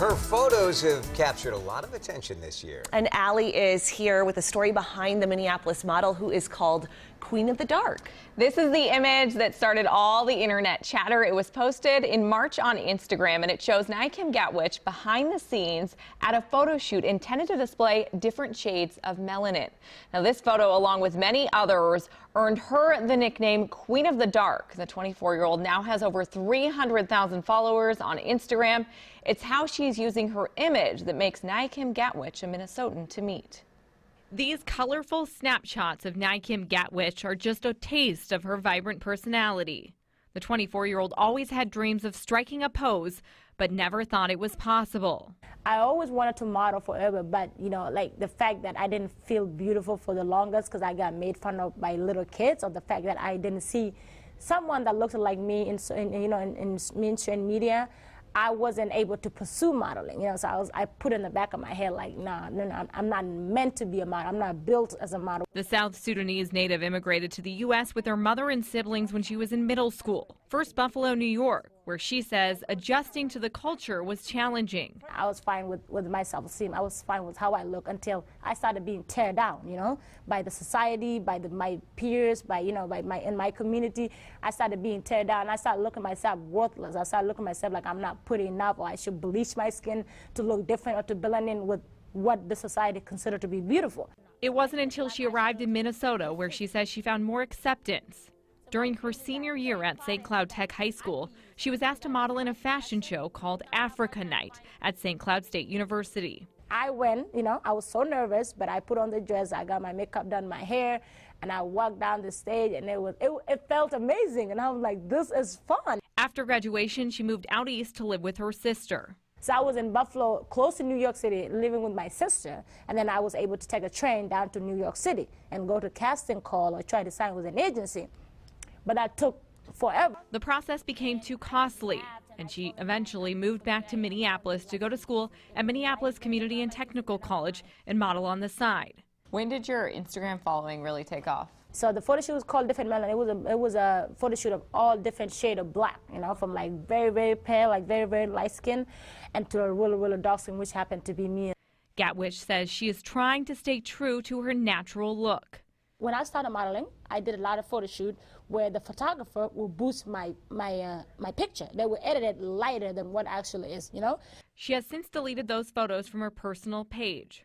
Her photos have captured a lot of attention this year. And Allie is here with a story behind the Minneapolis model who is called Queen of the Dark. This is the image that started all the internet chatter. It was posted in March on Instagram, and it shows Kim Gatwich behind the scenes at a photo shoot intended to display different shades of melanin. Now, this photo, along with many others, earned her the nickname Queen of the Dark. The 24-year-old now has over 300,000 followers on Instagram. It's how she's using her image that makes Kim Gatwich a Minnesotan to meet. These colorful snapshots of Kim Gatwich are just a taste of her vibrant personality. The 24-year-old always had dreams of striking a pose, but never thought it was possible. I always wanted to model forever, but like the fact that I didn't feel beautiful for the longest because I got made fun of by little kids, or the fact that I didn't see someone that looked like me in mainstream media. I wasn't able to pursue modeling, so I put in the back of my head like, no, I'm not meant to be a model. I'm not built as a model. The South Sudanese native immigrated to the U.S. with her mother and siblings when she was in middle school. First Buffalo, New York, where she says adjusting to the culture was challenging. I was fine with my self-esteem. I was fine with how I look until I started being teared down, by the society, by my peers, in my community. I started being teared down. I started looking at myself worthless. I started looking at myself like I'm not pretty enough, or I should bleach my skin to look different, or to blend in with what the society considered to be beautiful. It wasn't until she arrived in Minnesota where she says she found more acceptance. During her senior year at St. Cloud Tech High School, she was asked to model in a fashion show called Africa Night at St. Cloud State University. I went, I was so nervous, but I put on the dress, I got my makeup done, my hair, and I walked down the stage, and it felt amazing, and I was like, this is fun. After graduation, she moved out east to live with her sister. So I was in Buffalo, close to New York City, living with my sister, and then I was able to take a train down to New York City and go to casting call or try to sign with an agency. But that took forever. The process became too costly, and she eventually moved back to Minneapolis to go to school at Minneapolis Community and Technical College and model on the side. When did your Instagram following really take off? So the photo shoot was called Different Melanin. It was a photo shoot of all different shades of black, from like very, very pale, like very, very light skin, and to a really, really dark skin, which happened to be me. Gatwich says she is trying to stay true to her natural look. When I started modeling, I did a lot of photo shoot where the photographer will boost my picture. They will edit it lighter than what actually is, She has since deleted those photos from her personal page.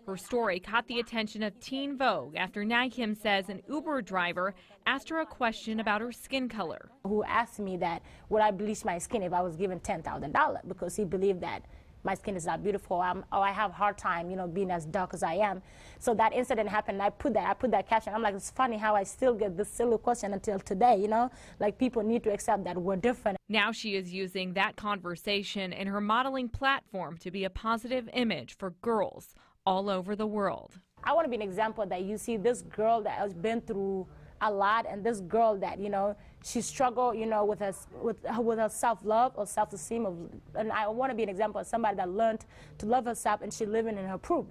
Her story caught the attention of Teen Vogue after Kim says an Uber driver asked her a question about her skin color. Who asked me that, would I bleach my skin if I was given $10,000, because he believed that my skin is not beautiful, or I have a hard time, being as dark as I am. So that incident happened, and I put that caption. I'm like, it's funny how I still get this silly question until today, like people need to accept that we're different. Now she is using that conversation in her modeling platform to be a positive image for girls all over the world. I want to be an example that you see this girl that has been through a lot, and this girl that she struggled with her self-love or self-esteem, and I want to be an example of somebody that learned to love herself, and she living in her proof.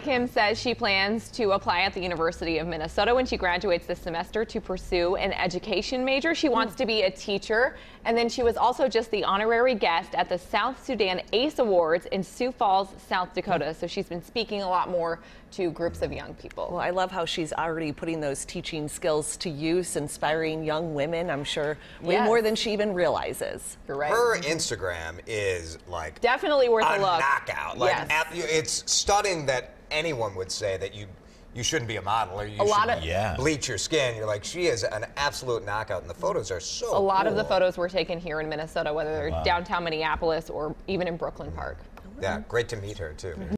Kim says she plans to apply at the University of Minnesota when she graduates this semester to pursue an education major. She wants to be a teacher, and then she was also just the honorary guest at the South Sudan ACE Awards in Sioux Falls, South Dakota. So she's been speaking a lot more to groups of young people. Well, I love how she's already putting those teaching skills to use, inspiring young women, I'm sure, way more than she even realizes. You're right. Her Instagram is like definitely worth a look. Knockout. It's stunning that anyone would say that you shouldn't be a model, or you should bleach your skin. You're like, she is an absolute knockout, and the photos are so A lot cool. of the photos were taken here in Minnesota, whether they're downtown Minneapolis or even in Brooklyn Park. Yeah, great to meet her, too.